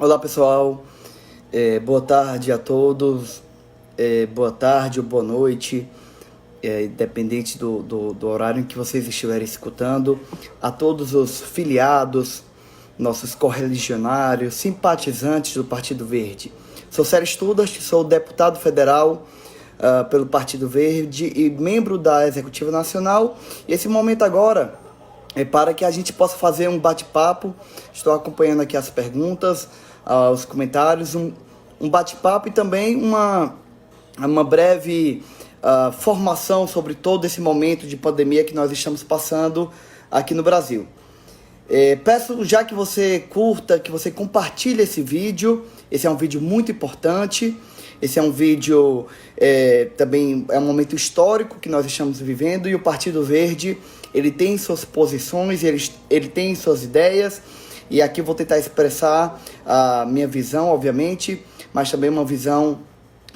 Olá pessoal, boa tarde a todos, boa tarde ou boa noite, independente do horário em que vocês estiverem escutando, a todos os filiados, nossos correligionários, simpatizantes do Partido Verde. Sou Sérgio Studas, sou deputado federal pelo Partido Verde e membro da Executiva Nacional, e esse momento agora é para que a gente possa fazer um bate-papo. Estou acompanhando aqui as perguntas, os comentários, um bate-papo e também uma breve formação sobre todo esse momento de pandemia que nós estamos passando aqui no Brasil. Peço já que você curta, que você compartilhe esse vídeo. Esse é um vídeo muito importante. Esse é um vídeo, também é um momento histórico que nós estamos vivendo, e o Partido Verde, ele tem suas posições, ele tem suas ideias, e aqui eu vou tentar expressar a minha visão, obviamente, mas também uma visão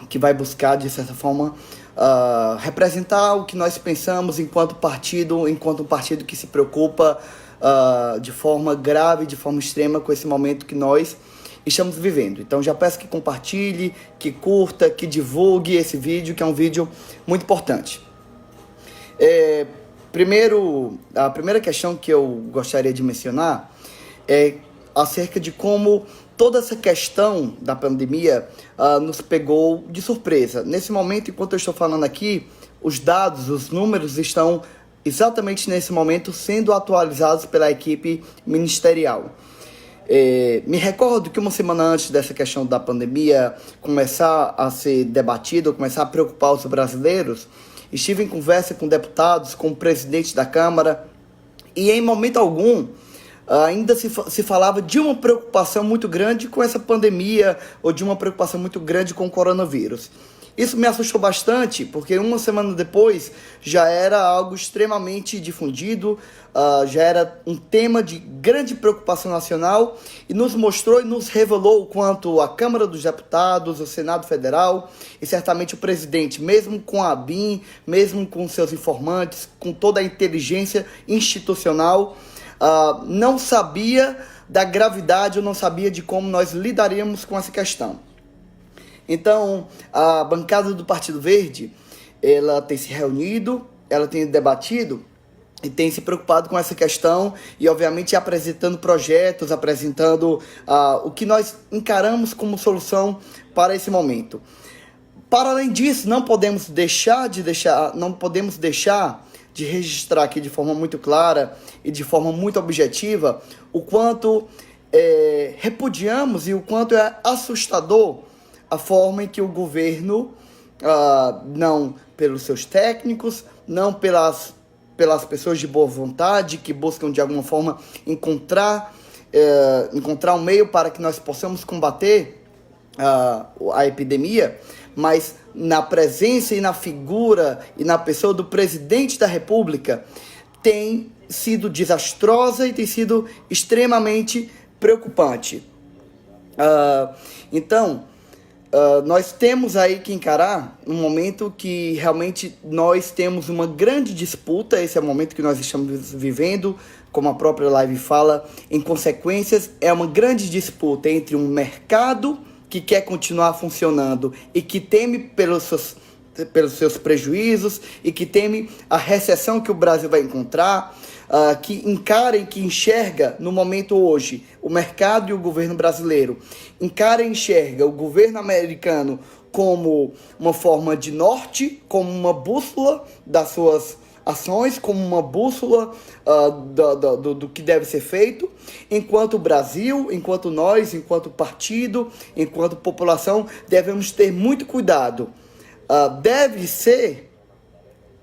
que vai buscar, de certa forma, representar o que nós pensamos enquanto um partido que se preocupa de forma grave, de forma extrema com esse momento que nós estamos vivendo. Então já peço que compartilhe, que curta, que divulgue esse vídeo, que é um vídeo muito importante. A primeira questão que eu gostaria de mencionar é acerca de como toda essa questão da pandemia nos pegou de surpresa. Nesse momento, enquanto eu estou falando aqui, os dados, os números estão exatamente nesse momento sendo atualizados pela equipe ministerial. Me recordo que uma semana antes dessa questão da pandemia começar a ser debatida, começar a preocupar os brasileiros, estive em conversa com deputados, com o presidente da Câmara, e em momento algum ainda se falava de uma preocupação muito grande com essa pandemia ou de uma preocupação muito grande com o coronavírus. Isso me assustou bastante, porque uma semana depois já era algo extremamente difundido, já era um tema de grande preocupação nacional, e nos mostrou e nos revelou o quanto a Câmara dos Deputados, o Senado Federal e certamente o presidente, mesmo com a ABIN, mesmo com seus informantes, com toda a inteligência institucional, não sabia da gravidade ou não sabia de como nós lidaríamos com essa questão. Então, a bancada do Partido Verde, ela tem se reunido, ela tem debatido e tem se preocupado com essa questão e, obviamente, apresentando projetos, apresentando o que nós encaramos como solução para esse momento. Para além disso, não podemos deixar de registrar aqui de forma muito clara e de forma muito objetiva o quanto repudiamos e o quanto é assustador a forma em que o governo, não pelos seus técnicos, não pelas pessoas de boa vontade que buscam de alguma forma encontrar um meio para que nós possamos combater a epidemia, mas na presença e na figura e na pessoa do presidente da República, tem sido desastrosa e tem sido extremamente preocupante. Então, nós temos aí que encarar um momento que realmente nós temos uma grande disputa. Esse é o momento que nós estamos vivendo, como a própria live fala, em consequências, é uma grande disputa entre um mercado que quer continuar funcionando e que teme pelos seus prejuízos e que teme a recessão que o Brasil vai encontrar, que encara e que enxerga no momento hoje o mercado e o governo brasileiro, encara e enxerga o governo americano como uma forma de norte, como uma bússola das suas ações, como uma bússola do que deve ser feito, enquanto o Brasil, enquanto nós, enquanto partido, enquanto população, devemos ter muito cuidado. Deve ser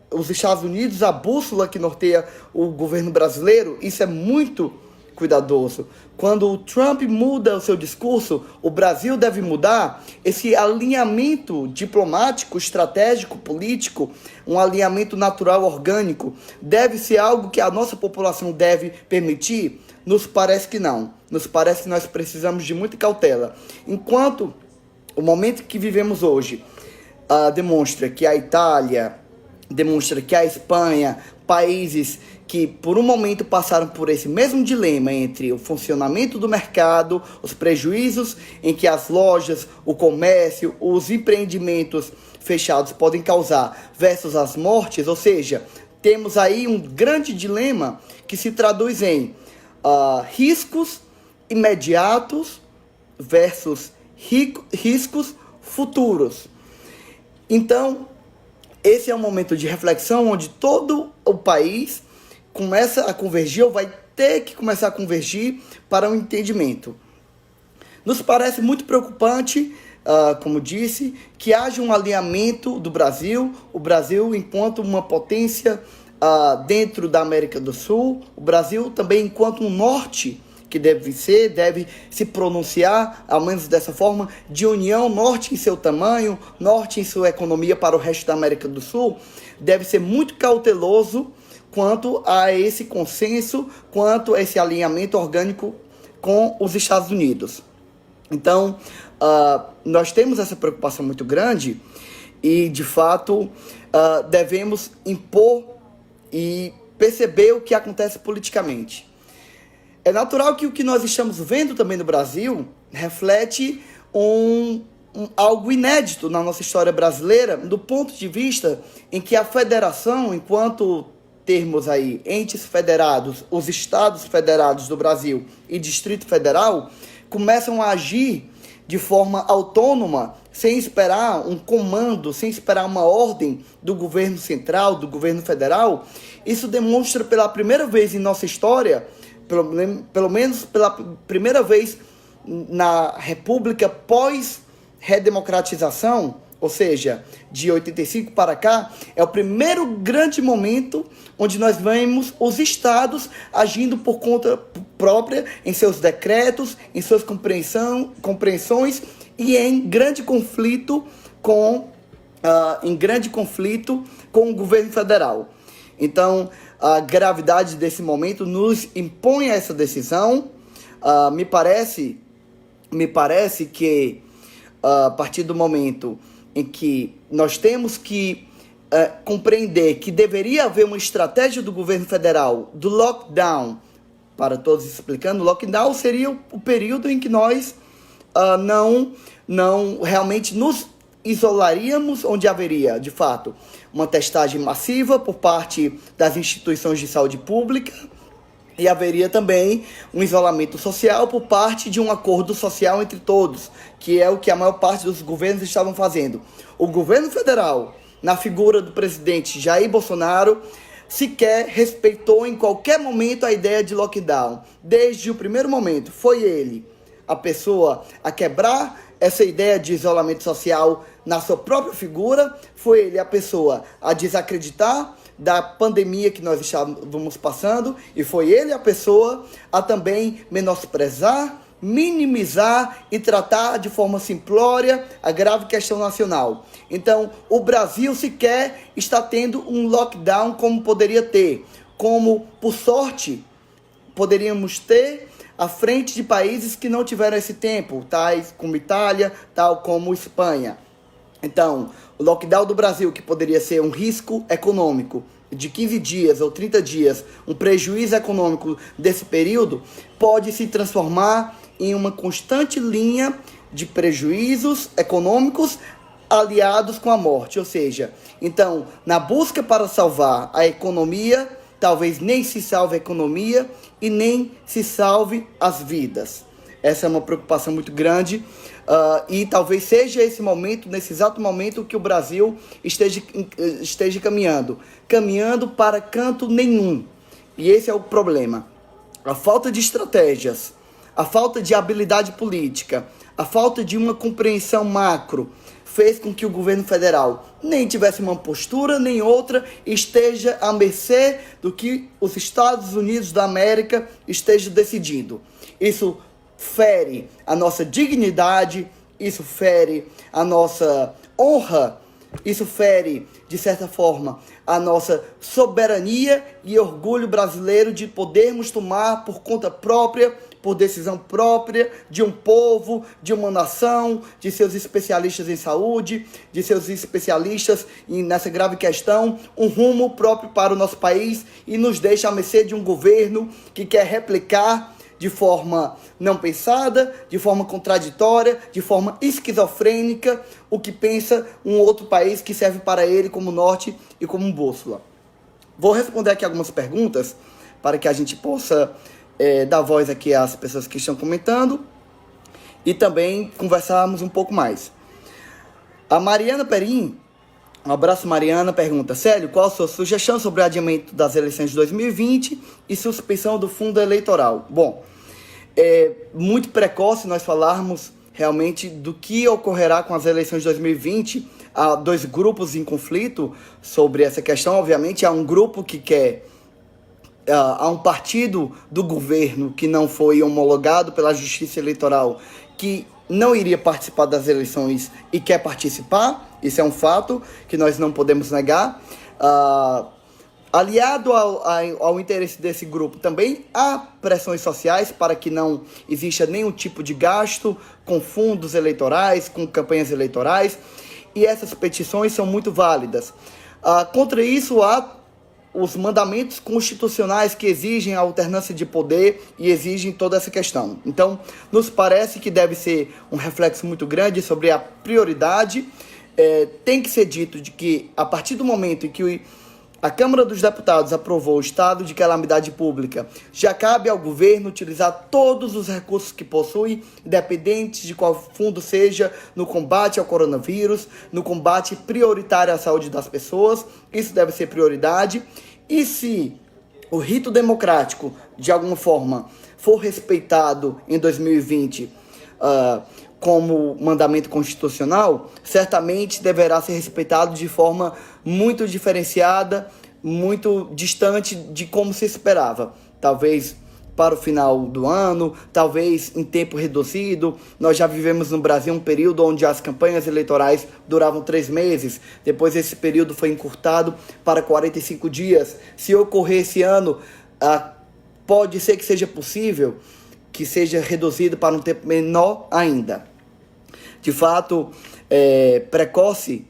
os Estados Unidos a bússola que norteia o governo brasileiro. Isso é muito cuidadoso. Quando o Trump muda o seu discurso, o Brasil deve mudar. Esse alinhamento diplomático, estratégico, político, um alinhamento natural, orgânico, deve ser algo que a nossa população deve permitir? Nos parece que não. Nos parece que nós precisamos de muita cautela. Enquanto o momento que vivemos hoje demonstra que a Itália, demonstra que a Espanha, países que por um momento passaram por esse mesmo dilema entre o funcionamento do mercado, os prejuízos em que as lojas, o comércio, os empreendimentos fechados podem causar versus as mortes, ou seja, temos aí um grande dilema que se traduz em riscos imediatos versus riscos futuros. Então, esse é um momento de reflexão onde todo o país começa a convergir, ou vai ter que começar a convergir para um entendimento. Nos parece muito preocupante, como disse, que haja um alinhamento do Brasil, o Brasil enquanto uma potência dentro da América do Sul, o Brasil também enquanto um norte, que deve se pronunciar, ao menos dessa forma, de união, norte em seu tamanho, norte em sua economia para o resto da América do Sul, deve ser muito cauteloso quanto a esse consenso, quanto a esse alinhamento orgânico com os Estados Unidos. Então, nós temos essa preocupação muito grande e, de fato, devemos impor e perceber o que acontece politicamente. É natural que o que nós estamos vendo também no Brasil reflete algo inédito na nossa história brasileira, do ponto de vista em que a federação, enquanto termos aí entes federados, os estados federados do Brasil e Distrito Federal, começam a agir de forma autônoma, sem esperar um comando, sem esperar uma ordem do governo central, do governo federal. Isso demonstra pela primeira vez em nossa história, pelo menos pela primeira vez na República pós-redemocratização, ou seja, de 85 para cá, é o primeiro grande momento onde nós vemos os estados agindo por conta própria em seus decretos, em suas compreensões e em grande conflito com o governo federal. Então, a gravidade desse momento nos impõe a essa decisão. Me parece que a partir do momento em que nós temos que compreender que deveria haver uma estratégia do governo federal do lockdown, para todos explicando, o lockdown seria o período em que nós não realmente nos isolaríamos, onde haveria, de fato, uma testagem massiva por parte das instituições de saúde pública e haveria também um isolamento social por parte de um acordo social entre todos, que é o que a maior parte dos governos estavam fazendo. O governo federal, na figura do presidente Jair Bolsonaro, sequer respeitou em qualquer momento a ideia de lockdown. Desde o primeiro momento, foi ele a pessoa a quebrar essa ideia de isolamento social na sua própria figura, foi ele a pessoa a desacreditar da pandemia que nós estávamos passando, e foi ele a pessoa a também menosprezar, minimizar e tratar de forma simplória a grave questão nacional. Então, o Brasil sequer está tendo um lockdown como poderia ter, como, por sorte, poderíamos ter à frente de países que não tiveram esse tempo, tais como Itália, tal como Espanha. Então, o lockdown do Brasil, que poderia ser um risco econômico de 15 dias ou 30 dias, um prejuízo econômico desse período, pode se transformar em uma constante linha de prejuízos econômicos aliados com a morte. Ou seja, então, na busca para salvar a economia, talvez nem se salve a economia e nem se salve as vidas. Essa é uma preocupação muito grande e talvez seja esse momento, nesse exato momento, que o Brasil esteja caminhando para canto nenhum. E esse é o problema. A falta de estratégias, a falta de habilidade política, a falta de uma compreensão macro fez com que o governo federal nem tivesse uma postura nem outra, esteja à mercê do que os Estados Unidos da América estejam decidindo. Isso fere a nossa dignidade, isso fere a nossa honra, isso fere, de certa forma, a nossa soberania e orgulho brasileiro de podermos tomar por conta própria por decisão própria de um povo, de uma nação, de seus especialistas em saúde, de seus especialistas nessa grave questão, um rumo próprio para o nosso país e nos deixa à mercê de um governo que quer replicar de forma não pensada, de forma contraditória, de forma esquizofrênica, o que pensa um outro país que serve para ele como norte e como bússola. Vou responder aqui algumas perguntas para que a gente possa dar voz aqui às pessoas que estão comentando e também conversarmos um pouco mais. A Mariana Perim, um abraço Mariana, pergunta: Célio, qual a sua sugestão sobre o adiamento das eleições de 2020 e suspensão do fundo eleitoral? Bom, é muito precoce nós falarmos realmente do que ocorrerá com as eleições de 2020. Há dois grupos em conflito sobre essa questão. Obviamente, há um grupo que quer... há um partido do governo que não foi homologado pela Justiça Eleitoral que não iria participar das eleições e quer participar. Isso é um fato que nós não podemos negar. Aliado ao interesse desse grupo, também há pressões sociais para que não exista nenhum tipo de gasto com fundos eleitorais, com campanhas eleitorais, e essas petições são muito válidas. Contra isso, há os mandamentos constitucionais que exigem a alternância de poder e exigem toda essa questão. Então, nos parece que deve ser um reflexo muito grande sobre a prioridade. Tem que ser dito de que, a partir do momento em que a Câmara dos Deputados aprovou o estado de calamidade pública, já cabe ao governo utilizar todos os recursos que possui, independente de qual fundo seja, no combate ao coronavírus, no combate prioritário à saúde das pessoas. Isso deve ser prioridade. E se o rito democrático, de alguma forma, for respeitado em 2020, como mandamento constitucional, certamente deverá ser respeitado de forma muito diferenciada, muito distante de como se esperava. Talvez para o final do ano, talvez em tempo reduzido. Nós já vivemos no Brasil um período onde as campanhas eleitorais duravam 3 meses. Depois esse período foi encurtado para 45 dias. Se ocorrer esse ano, pode ser que seja possível que seja reduzido para um tempo menor ainda. De fato, é precoce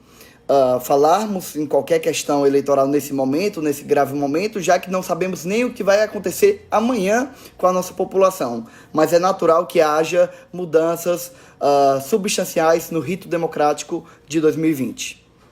falarmos em qualquer questão eleitoral nesse momento, nesse grave momento, já que não sabemos nem o que vai acontecer amanhã com a nossa população. Mas é natural que haja mudanças substanciais no rito democrático de 2020.